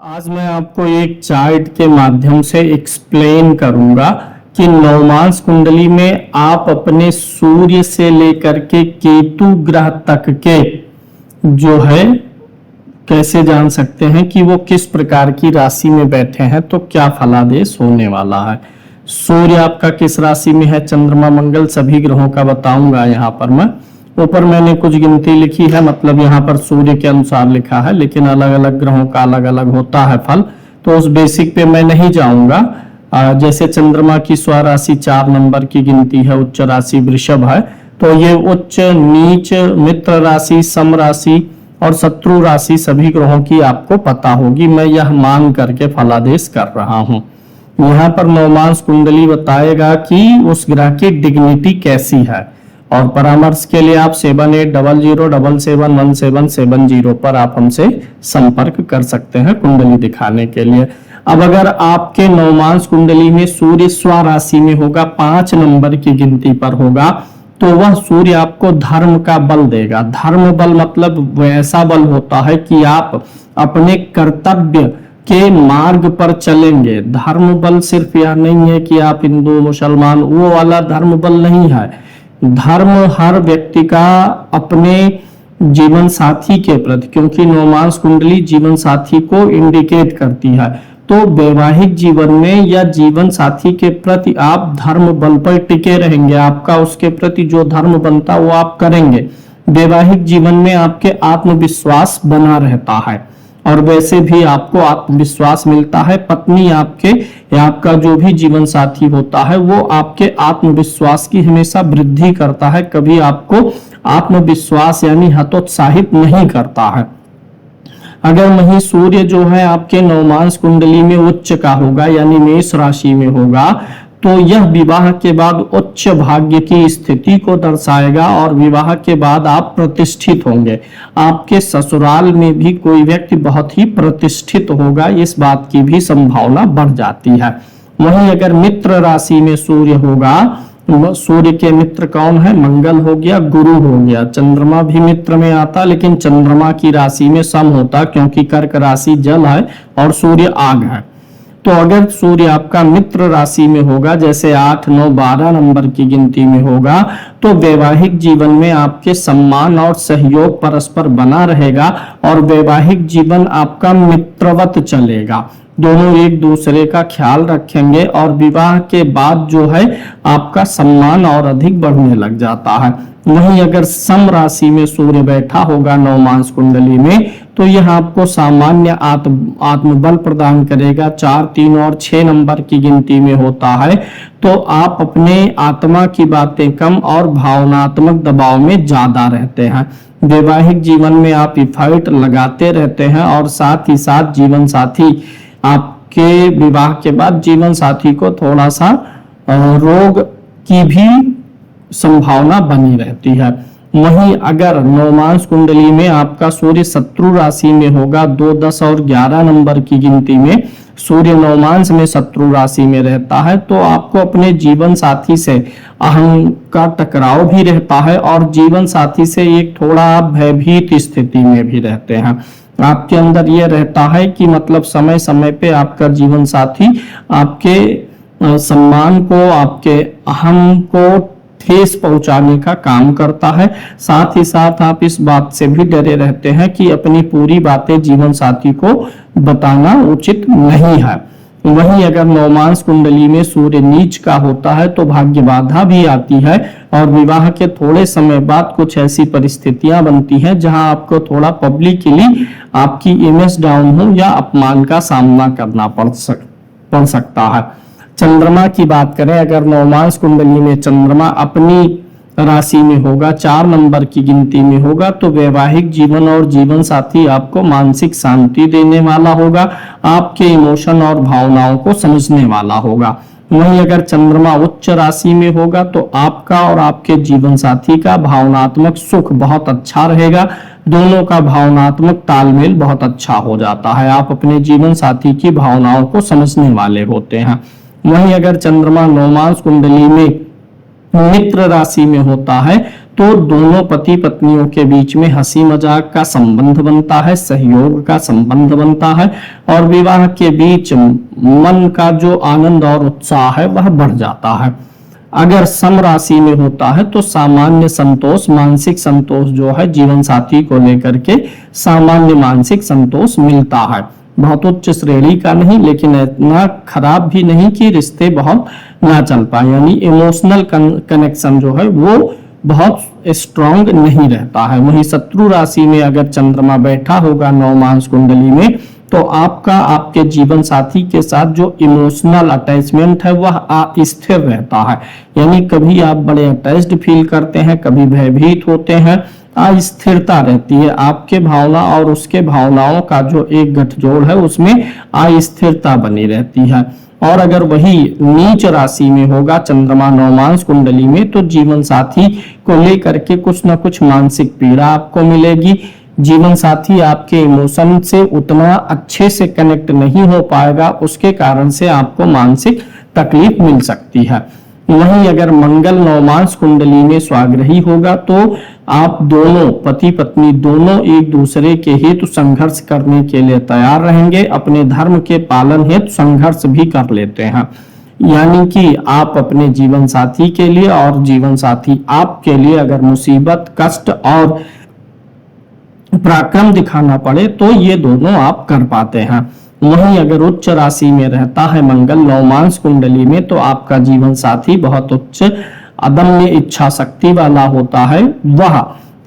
आज मैं आपको एक चार्ट के माध्यम से एक्सप्लेन करूंगा कि नवमांस कुंडली में आप अपने सूर्य से लेकर के केतु ग्रह तक के जो है कैसे जान सकते हैं कि वो किस प्रकार की राशि में बैठे हैं, तो क्या फलादेश होने वाला है। सूर्य आपका किस राशि में है, चंद्रमा मंगल सभी ग्रहों का बताऊंगा। यहाँ पर मैं ऊपर मैंने कुछ गिनती लिखी है, मतलब यहाँ पर सूर्य के अनुसार लिखा है, लेकिन अलग अलग ग्रहों का अलग अलग होता है फल, तो उस बेसिक पे मैं नहीं जाऊंगा। जैसे चंद्रमा की स्वराशि 4 नंबर की गिनती है, उच्च राशि वृषभ है, तो ये उच्च नीच मित्र राशि सम राशि और शत्रु राशि सभी ग्रहों की आपको पता होगी। मैं यह मान करके फलादेश कर रहा हूं। यहाँ पर नवमांस कुंडली बताएगा कि उस ग्रह की डिग्निटी कैसी है, और परामर्श के लिए आप 7800771770 पर आप हमसे संपर्क कर सकते हैं कुंडली दिखाने के लिए। अब अगर आपके नवमांस कुंडली में सूर्य स्वराशि में होगा, 5 नंबर की गिनती पर होगा, तो वह सूर्य आपको धर्म का बल देगा। धर्म बल मतलब वैसा बल होता है कि आप अपने कर्तव्य के मार्ग पर चलेंगे। धर्म बल सिर्फ यह नहीं है कि आप हिंदू मुसलमान, वो वाला धर्म बल नहीं है। धर्म हर व्यक्ति का अपने जीवन साथी के प्रति, क्योंकि नवमांस कुंडली जीवन साथी को इंडिकेट करती है, तो वैवाहिक जीवन में या जीवन साथी के प्रति आप धर्म बल पर टिके रहेंगे। आपका उसके प्रति जो धर्म बनता वो आप करेंगे। वैवाहिक जीवन में आपके आत्मविश्वास बना रहता है, और वैसे भी आपको आत्मविश्वास मिलता है। पत्नी आपके या आपका जो भी जीवन साथी होता है वो आपके आत्मविश्वास की हमेशा वृद्धि करता है, कभी आपको आत्मविश्वास यानी हतोत्साहित नहीं करता है। अगर वहीं सूर्य जो है आपके नवमांस कुंडली में उच्च का होगा यानी मेष राशि में होगा, तो यह विवाह के बाद उच्च भाग्य की स्थिति को दर्शाएगा, और विवाह के बाद आप प्रतिष्ठित होंगे। आपके ससुराल में भी कोई व्यक्ति बहुत ही प्रतिष्ठित होगा, इस बात की भी संभावना बढ़ जाती है। वहीं अगर मित्र राशि में सूर्य होगा, सूर्य के मित्र कौन है, मंगल हो गया, गुरु हो गया। चंद्रमा भी मित्र में आता, लेकिन चंद्रमा की राशि में सम होता, क्योंकि कर्क राशि जल है और सूर्य आग है। तो अगर सूर्य आपका मित्र राशि में होगा, जैसे 8, 9, 12 नंबर की गिनती में होगा, तो वैवाहिक जीवन में आपके सम्मान और सहयोग परस्पर बना रहेगा, और वैवाहिक जीवन आपका मित्रवत चलेगा। दोनों एक दूसरे का ख्याल रखेंगे, और विवाह के बाद जो है आपका सम्मान और अधिक बढ़ने लग जाता है। वहीं अगर सम राशि में सूर्य बैठा होगा नवमांस कुंडली में, तो यह आपको सामान्य आत्मबल प्रदान करेगा। 4, 3 और 6 नंबर की गिनती में होता है, तो आप अपने आत्मा की बातें कम और भावनात्मक दबाव में ज्यादा रहते हैं। वैवाहिक जीवन में आप इफर्ट लगाते रहते हैं, और साथ ही साथ जीवन साथी आपके विवाह के बाद जीवन साथी को थोड़ा सा रोग की भी संभावना बनी रहती है। वहीं अगर नवमांस कुंडली में आपका सूर्य शत्रु राशि में होगा, 2, 10 और 11 नंबर की गिनती में सूर्य नवमांस में शत्रु राशि में रहता है, तो आपको अपने जीवन साथी से अहम का टकराव भी रहता है, और जीवन साथी से एक थोड़ा भयभीत स्थिति में भी रहते हैं। आपके अंदर यह रहता है कि मतलब समय समय पे आपका जीवन साथी आपके सम्मान को, आपके अहम को ठेस पहुंचाने का काम करता है। साथ ही साथ आप इस बात से भी डरे रहते हैं कि अपनी पूरी बातें जीवन साथी को बताना उचित नहीं है। वहीं अगर नवमांस कुंडली में सूर्य नीच का होता है, तो भाग्य बाधा भी आती है, और विवाह के थोड़े समय बाद कुछ ऐसी परिस्थितियां बनती हैं जहां आपको थोड़ा पब्लिकली आपकी इमेज डाउन हो या अपमान का सामना करना पड़ सकता है। चंद्रमा की बात करें, अगर नवमांस कुंडली में चंद्रमा अपनी राशि में होगा, 4 नंबर की गिनती में होगा, तो वैवाहिक जीवन और जीवन साथी आपको मानसिक शांति देने वाला होगा, आपके इमोशन और भावनाओं को समझने वाला होगा। वहीं अगर चंद्रमा उच्च राशि में होगा, तो आपका और आपके जीवन साथी का भावनात्मक सुख बहुत अच्छा रहेगा। दोनों का भावनात्मक तालमेल बहुत अच्छा हो जाता है, आप अपने जीवन साथी की भावनाओं को समझने वाले होते हैं। वहीं अगर चंद्रमा नवमांस कुंडली में मित्र राशि में होता है तो दोनों पति पत्नियों के बीच में हंसी मजाक का संबंध बनता है, सहयोग का संबंध बनता है और विवाह के बीच मन का जो आनंद और उत्साह है वह बढ़ जाता है। अगर सम राशि में होता है तो सामान्य संतोष, मानसिक संतोष जो है जीवन साथी को लेकर के सामान्य मानसिक संतोष मिलता है। बहुत उच्च श्रेणी का नहीं, लेकिन इतना खराब भी नहीं कि रिश्ते बहुत ना चल पाए, यानी इमोशनल कनेक्शन जो है वो बहुत स्ट्रांग नहीं रहता है। वहीं शत्रु राशि में अगर चंद्रमा बैठा होगा नवमांश कुंडली में तो आपका आपके जीवन साथी के साथ जो इमोशनल अटैचमेंट है वह अस्थिर रहता है, यानी कभी आप बड़े अटैच्ड फील करते हैं, कभी भयभीत होते हैं, अस्थिरता रहती है। आपके भावना और उसके भावनाओं का जो एक गठजोड़ है उसमें अस्थिरता बनी रहती है। और अगर वही नीच राशि में होगा चंद्रमा नवमांश कुंडली में तो जीवन साथी को लेकर के कुछ ना कुछ मानसिक पीड़ा आपको मिलेगी। जीवन साथी आपके इमोशन से उतना अच्छे से कनेक्ट नहीं हो पाएगा, उसके कारण से आपको मानसिक तकलीफ मिल सकती है। वहीं अगर मंगल नवमांश कुंडली में स्वाग्रही होगा तो आप दोनों पति पत्नी दोनों एक दूसरे के हेतु संघर्ष करने के लिए तैयार रहेंगे, अपने धर्म के पालन हेतु संघर्ष भी कर लेते हैं। यानी कि आप अपने जीवन साथी के लिए और जीवन साथी आपके लिए अगर मुसीबत, कष्ट और पराक्रम दिखाना पड़े तो ये दोनों आप कर पाते हैं। वहीं अगर उच्च राशि में रहता है मंगल नवमांश कुंडली में तो आपका जीवन साथी बहुत उच्च अदम्य इच्छा शक्ति वाला होता है। वह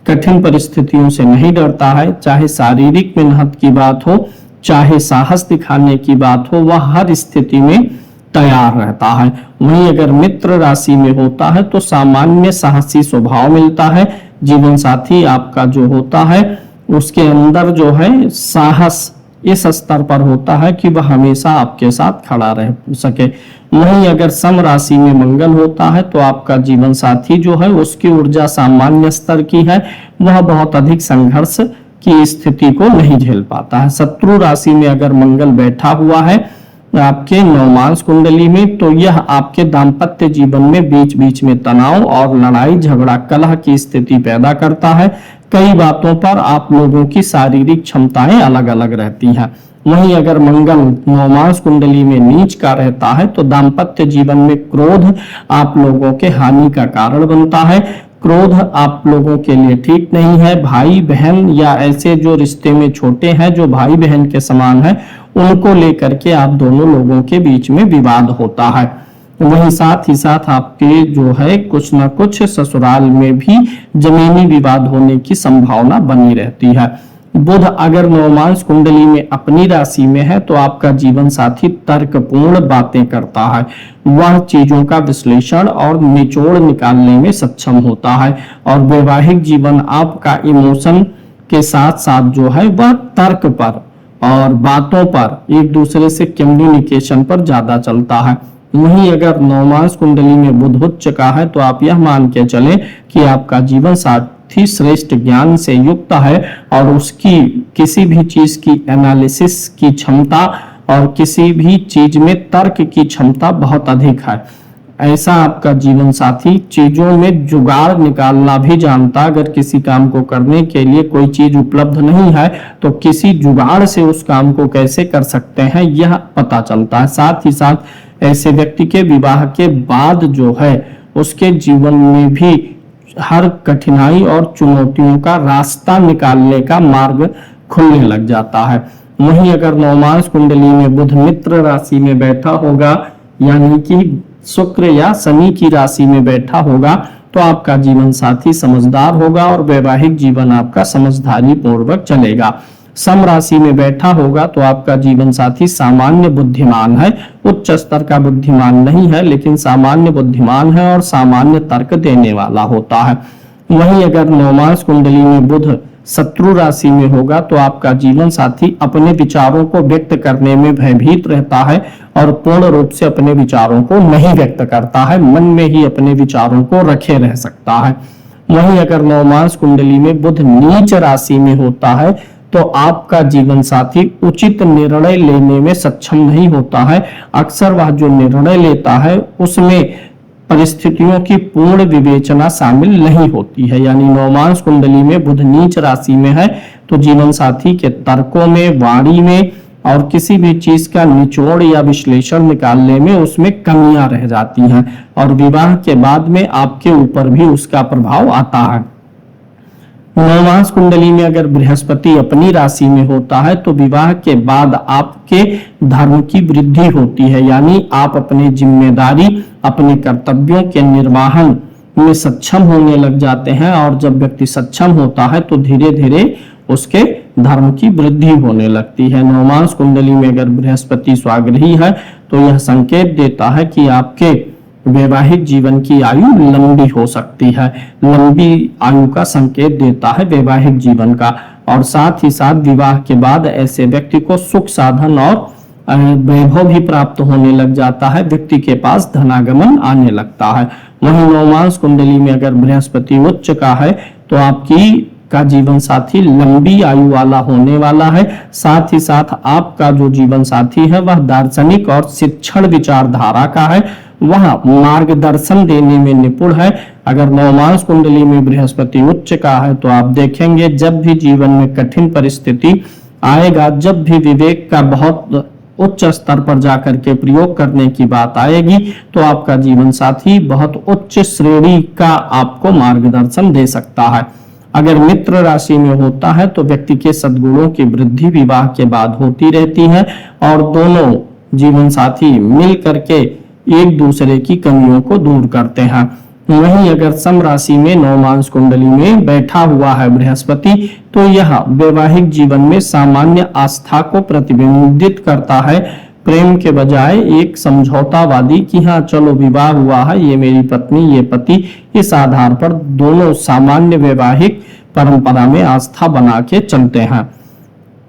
कठिन परिस्थितियों से नहीं डरता है, चाहे शारीरिक मेहनत की बात हो, चाहे साहस दिखाने की बात हो, वह हर स्थिति में तैयार रहता है। वहीं अगर मित्र राशि में होता है तो सामान्य साहसी स्वभाव मिलता है। जीवन साथी आपका जो होता है उसके अंदर जो है साहस इस स्तर पर होता है कि वह हमेशा आपके साथ खड़ा रह सके। वहीं अगर सम राशि में मंगल होता है तो आपका जीवन साथी जो है उसकी ऊर्जा सामान्य स्तर की है, वह बहुत अधिक संघर्ष की स्थिति को नहीं झेल पाता है। शत्रु राशि में अगर मंगल बैठा हुआ है आपके नवमांश कुंडली में तो यह आपके दाम्पत्य जीवन में बीच बीच में तनाव और लड़ाई झगड़ा कलह की स्थिति पैदा करता है। कई बातों पर आप लोगों की शारीरिक क्षमताएं अलग अलग रहती हैं। वहीं अगर मंगल नवमांश कुंडली में नीच का रहता है तो दाम्पत्य जीवन में क्रोध आप लोगों के हानि का कारण बनता है। क्रोध आप लोगों के लिए ठीक नहीं है। भाई बहन या ऐसे जो रिश्ते में छोटे हैं जो भाई बहन के समान है उनको लेकर के आप दोनों लोगों के बीच में विवाद होता है। वहीं साथ ही साथ आपके जो है कुछ ना कुछ ससुराल में भी जमीनी विवाद होने की संभावना बनी रहती है। बुध अगर नवमांश कुंडली में अपनी राशि में है तो आपका जीवन साथी तर्कपूर्ण बातें करता है, वह चीजों का विश्लेषण और निचोड़ निकालने में सक्षम होता है और वैवाहिक जीवन आपका इमोशन के साथ साथ जो है वह तर्क पर और बातों पर एक दूसरे से कम्युनिकेशन पर ज्यादा चलता है। वहीं अगर नवमांश कुंडली में बुध उच्च का है तो आप यह मान के चले कि आपका जीवन साथी श्रेष्ठ ज्ञान से युक्त है और उसकी किसी भी चीज की एनालिसिस की क्षमता और किसी भी चीज में तर्क की क्षमता बहुत अधिक है। ऐसा आपका जीवन साथी चीजों में जुगाड़ निकालना भी जानता। अगर किसी काम को करने के लिए कोई चीज उपलब्ध नहीं है तो किसी जुगाड़ से उस काम को कैसे कर सकते हैं यह पता चलता है। साथ ही साथ ऐसे व्यक्ति के विवाह के बाद जो है उसके जीवन में भी हर कठिनाई और चुनौतियों का रास्ता निकालने का मार्ग खुलने लग जाता है। वहीं अगर नवमांश कुंडली में बुध मित्र राशि में बैठा होगा यानी कि शुक्र या शनि की राशि में बैठा होगा तो आपका जीवन साथी समझदार होगा और वैवाहिक जीवन आपका समझदारी पूर्वक चलेगा। सम राशि में बैठा होगा तो आपका जीवन साथी सामान्य बुद्धिमान है, उच्च स्तर का बुद्धिमान नहीं है लेकिन सामान्य बुद्धिमान है और सामान्य तर्क देने वाला होता है। वहीं अगर नवमांश कुंडली में बुध शत्रु राशि में होगा तो आपका जीवन साथी अपने विचारों को व्यक्त करने में भयभीत रहता है और पूर्ण रूप से अपने विचारों को नहीं व्यक्त करता है, मन में ही अपने विचारों को रखे रह सकता है। वहीं अगर नवमांश कुंडली में बुध नीच राशि में होता है तो आपका जीवन साथी उचित निर्णय लेने में सक्षम नहीं होता है। अक्सर वह जो निर्णय लेता है उसमें परिस्थितियों की पूर्ण विवेचना शामिल नहीं होती है। यानी नवमांश कुंडली में बुध नीच राशि में है तो जीवन साथी के तर्कों में, वाणी में और किसी भी चीज का निचोड़ या विश्लेषण निकालने में उसमें कमियां रह जाती हैं और विवाह के बाद में आपके ऊपर भी उसका प्रभाव आता है। नवमांश कुंडली में अगर बृहस्पति अपनी राशि में होता है तो विवाह के बाद आपके धर्म की वृद्धि होती है। यानी आप अपने जिम्मेदारी, अपने कर्तव्यों के निर्वहन में सक्षम होने लग जाते हैं और जब व्यक्ति सक्षम होता है तो धीरे धीरे उसके धर्म की वृद्धि होने लगती है। नवमांश कुंडली में अगर बृहस्पति स्वाग्रही है तो यह संकेत देता है कि आपके वैवाहिक जीवन की आयु लंबी हो सकती है। लंबी आयु का संकेत देता है वैवाहिक जीवन का, और साथ ही साथ विवाह के बाद ऐसे व्यक्ति को सुख साधन और वैभव भी प्राप्त होने लग जाता है, व्यक्ति के पास धनागमन आने लगता है। वहीं नवमांश कुंडली में अगर बृहस्पति उच्च का है तो आपकी का जीवन साथी लंबी आयु वाला होने वाला है। साथ ही साथ आपका जो जीवन साथी है वह दार्शनिक और शिक्षण विचारधारा का है, वह मार्गदर्शन देने में निपुण है। अगर नवमांश कुंडली में बृहस्पति उच्च का है तो आप देखेंगे जब भी जीवन में कठिन परिस्थिति आएगा, जब भी विवेक का बहुत उच्च स्तर पर जाकर के प्रयोग करने की बात आएगी तो आपका जीवन साथी बहुत उच्च श्रेणी का आपको मार्गदर्शन दे सकता है। अगर मित्र राशि में होता है तो व्यक्ति के सद्गुणों की वृद्धि विवाह के बाद होती रहती है और दोनों जीवन साथी मिल करके एक दूसरे की कमियों को दूर करते हैं। वहीं अगर सम राशि में नवमांश कुंडली में बैठा हुआ है बृहस्पति तो यह वैवाहिक जीवन में सामान्य आस्था को प्रतिबिंबित करता है, प्रेम के बजाय एक समझौतावादी कि हाँ चलो विवाह हुआ है, ये मेरी पत्नी ये पति, इस आधार पर दोनों सामान्य वैवाहिक परंपरा में आस्था बना के चलते हैं।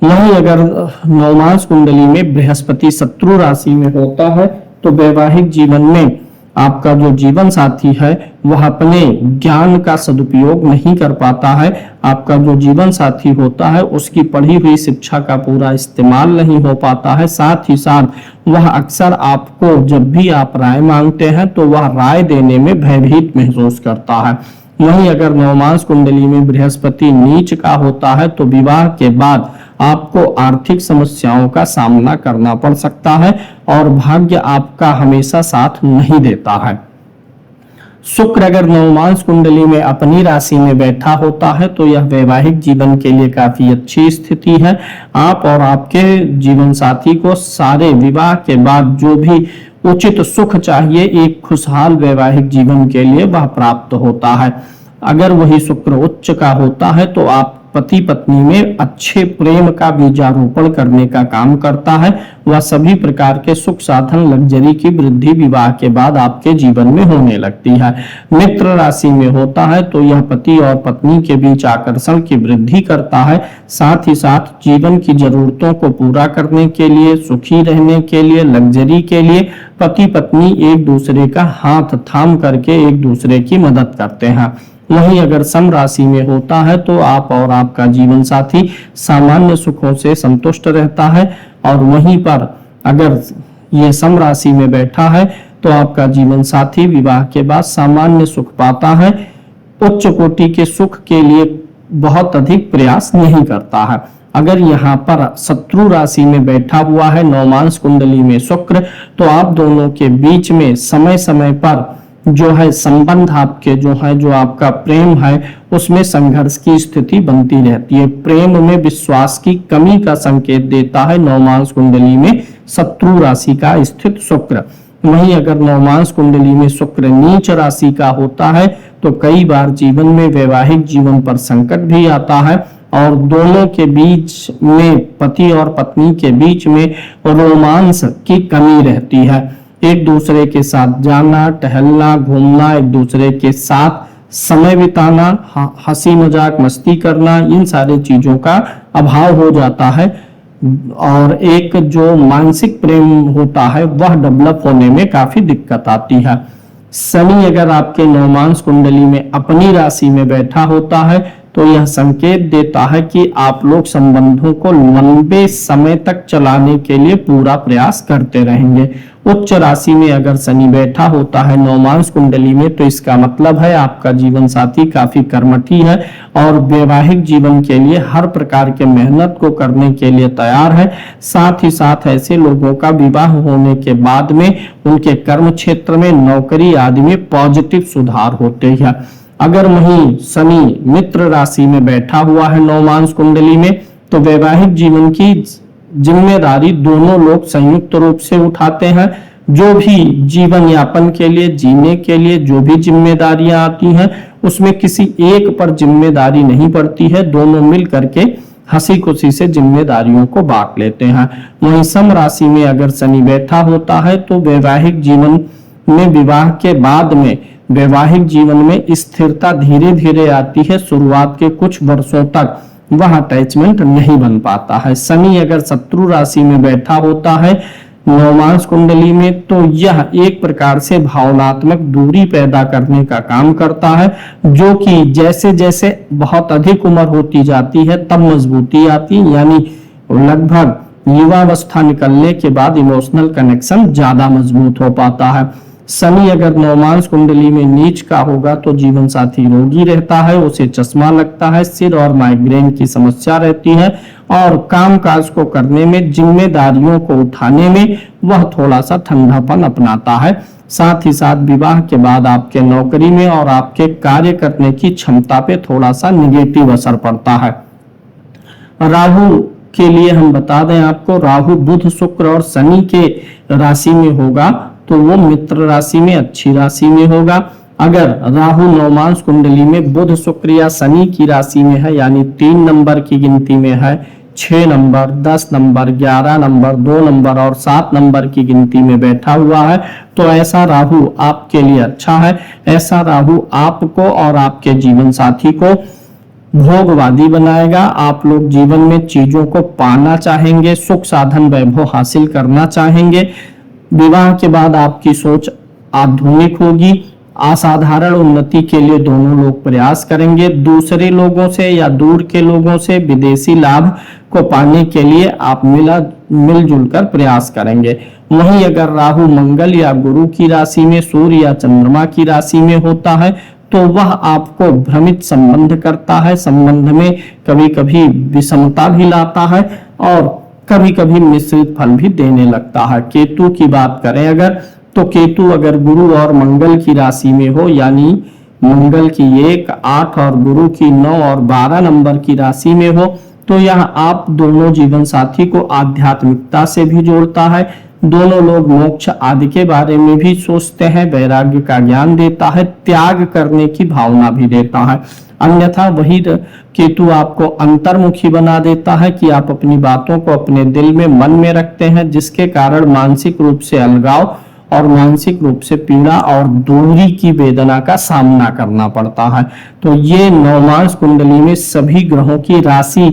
वहीं अगर नवमांश कुंडली में बृहस्पति शत्रु राशि में होता है तो वैवाहिक जीवन में आपका जो जीवन साथी है वह अपने ज्ञान का सदुपयोग नहीं कर पाता है। आपका जो जीवन साथी होता है उसकी पढ़ी हुई शिक्षा का पूरा इस्तेमाल नहीं हो पाता है। साथ ही साथ वह अक्सर आपको जब भी आप राय मांगते हैं तो वह राय देने में भयभीत महसूस करता है। वहीं अगर नवमांश कुंडली में बृहस्पति नीच का होता है तो विवाह के बाद आपको आर्थिक समस्याओं का सामना करना पड़ सकता है और भाग्य आपका हमेशा साथ नहीं देता है। शुक्र अगर नवमांश कुंडली में अपनी राशि में बैठा होता है तो यह वैवाहिक जीवन के लिए काफी अच्छी स्थिति है। आप और आपके जीवन साथी को सारे विवाह के बाद जो भी उचित सुख चाहिए एक खुशहाल वैवाहिक जीवन के लिए वह प्राप्त होता है। अगर वही शुक्र उच्च का होता है तो आप पति पत्नी में अच्छे प्रेम का बीजारोपण करने का काम करता है। वह सभी प्रकार के सुख साधन लग्जरी की वृद्धि विवाह के बाद आपके जीवन में होने लगती है। मित्र राशि में होता है तो यह पति और पत्नी के बीच आकर्षण की वृद्धि करता है। साथ ही साथ जीवन की जरूरतों को पूरा करने के लिए, सुखी रहने के लिए, लग्जरी के लिए पति पत्नी एक दूसरे का हाथ थाम करके एक दूसरे की मदद करते हैं। वहीं अगर सम राशि में होता है तो आप और आपका जीवन साथी सामान्य सुखों से संतुष्ट रहता है और वहीं पर अगर ये सम राशि में बैठा है तो आपका जीवन साथी विवाह के बाद सामान्य सुख पाता है, उच्च कोटि के सुख के लिए बहुत अधिक प्रयास नहीं करता है। अगर यहाँ पर शत्रु राशि में बैठा हुआ है नवमांश कुंडली में शुक्र तो आप दोनों के बीच में समय समय पर जो है संबंध आपके जो है जो आपका प्रेम है उसमें संघर्ष की स्थिति बनती रहती है। प्रेम में विश्वास की कमी का संकेत देता है नवमांश कुंडली में शत्रु राशि का स्थित शुक्र। वहीं अगर नवमांश कुंडली में शुक्र नीच राशि का होता है तो कई बार जीवन में वैवाहिक जीवन पर संकट भी आता है और दोनों के बीच में पति और पत्नी के बीच में रोमांस की कमी रहती है। एक दूसरे के साथ जाना, टहलना, घूमना, एक दूसरे के साथ समय बिताना, हंसी मजाक मस्ती करना, इन सारी चीजों का अभाव हो जाता है और एक जो मानसिक प्रेम होता है वह डेवलप होने में काफी दिक्कत आती है। शनि अगर आपके नवमांश कुंडली में अपनी राशि में बैठा होता है तो यह संकेत देता है कि आप लोग संबंधों को लंबे समय तक चलाने के लिए पूरा प्रयास करते रहेंगे। उच्च राशि में अगर शनि बैठा होता है नवमांश कुंडली में, तो इसका मतलब है आपका जीवन साथी काफी कर्मठी है और वैवाहिक जीवन के लिए हर प्रकार के मेहनत को करने के लिए तैयार है। साथ ही साथ ऐसे लोगों का विवाह होने के बाद में उनके कर्म क्षेत्र में, नौकरी आदि में पॉजिटिव सुधार होते हैं। अगर वहीं शनि मित्र राशि में बैठा हुआ है नवमांश कुंडली में, तो वैवाहिक जीवन की जिम्मेदारी दोनों लोग संयुक्त रूप से उठाते हैं। जो भी जीवन यापन के लिए, जीने के लिए जो भी जिम्मेदारियां आती हैं, उसमें किसी एक पर जिम्मेदारी नहीं पड़ती है, दोनों मिल करके हंसी खुशी से जिम्मेदारियों को बांट लेते हैं। वहीं सम राशि में अगर शनि बैठा होता है, तो वैवाहिक जीवन में विवाह के बाद में वैवाहिक जीवन में स्थिरता धीरे धीरे आती है। शुरुआत के कुछ वर्षों तक वह अटैचमेंट नहीं बन पाता है। शनि अगर शत्रु राशि में बैठा होता है नवमांश कुंडली में, तो यह एक प्रकार से भावनात्मक दूरी पैदा करने का काम करता है, जो कि जैसे जैसे बहुत अधिक उम्र होती जाती है तब मजबूती आती है, यानी लगभग युवावस्था निकलने के बाद इमोशनल कनेक्शन ज्यादा मजबूत हो पाता है। शनि अगर नवमांश कुंडली में नीच का होगा तो जीवन साथी रोगी रहता है, उसे चश्मा लगता है, सिर और माइग्रेन की समस्या रहती है और कामकाज को करने में, जिम्मेदारियों को उठाने में वह थोड़ा सा ठंडापन अपनाता है। साथ ही साथ विवाह के बाद आपके नौकरी में और आपके कार्य करने की क्षमता पे थोड़ा सा निगेटिव असर पड़ता है। राहु के लिए हम बता दें आपको, राहु बुध शुक्र और शनि के राशि में होगा तो वो मित्र राशि में, अच्छी राशि में होगा। अगर राहु नवमांश कुंडली में बुध शुक्र या शनि की राशि में है, यानी 3 नंबर की गिनती में है, 6 नंबर, 10 नंबर, 11 नंबर, 2 नंबर और 7 नंबर की गिनती में बैठा हुआ है, तो ऐसा राहु आपके लिए अच्छा है। ऐसा राहु आपको और आपके जीवन साथी को भोगवादी बनाएगा। आप लोग जीवन में चीजों को पाना चाहेंगे, सुख साधन वैभव हासिल करना चाहेंगे। विवाह के बाद आपकी सोच आधुनिक होगी। असाधारण उन्नति के लिए दोनों लोग प्रयास करेंगे। दूसरे लोगों से या दूर के लोगों से विदेशी लाभ को पाने के लिए आप मिलजुल कर प्रयास करेंगे। वहीं अगर राहु मंगल या गुरु की राशि में, सूर्य या चंद्रमा की राशि में होता है, तो वह आपको भ्रमित संबंध करता है। संबंध में कभी कभी विषमता भी लाता है और कभी कभी मिश्रित फल भी देने लगता है। केतु की बात करें अगर, तो केतु अगर गुरु और मंगल की राशि में हो, यानी मंगल की 1, 8 और गुरु की 9 और 12 नंबर की राशि में हो, तो यह आप दोनों जीवन साथी को आध्यात्मिकता से भी जोड़ता है। दोनों लोग मोक्ष आदि के बारे में भी सोचते हैं, वैराग्य का ज्ञान देता है, त्याग करने की भावना भी देता है। अन्यथा वही केतु आपको अंतर्मुखी बना देता है कि आप अपनी बातों को अपने दिल में, मन में रखते हैं, जिसके कारण मानसिक रूप से अलगाव और मानसिक रूप से पीड़ा और दूरी की वेदना का सामना करना पड़ता है। तो ये नवमांश कुंडली में सभी ग्रहों की राशि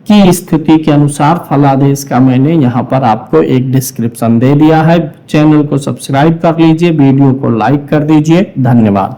की स्थिति के अनुसार फलादेश का मैंने यहाँ पर आपको एक डिस्क्रिप्शन दे दिया है। चैनल को सब्सक्राइब कर लीजिए, वीडियो को लाइक कर दीजिए। धन्यवाद।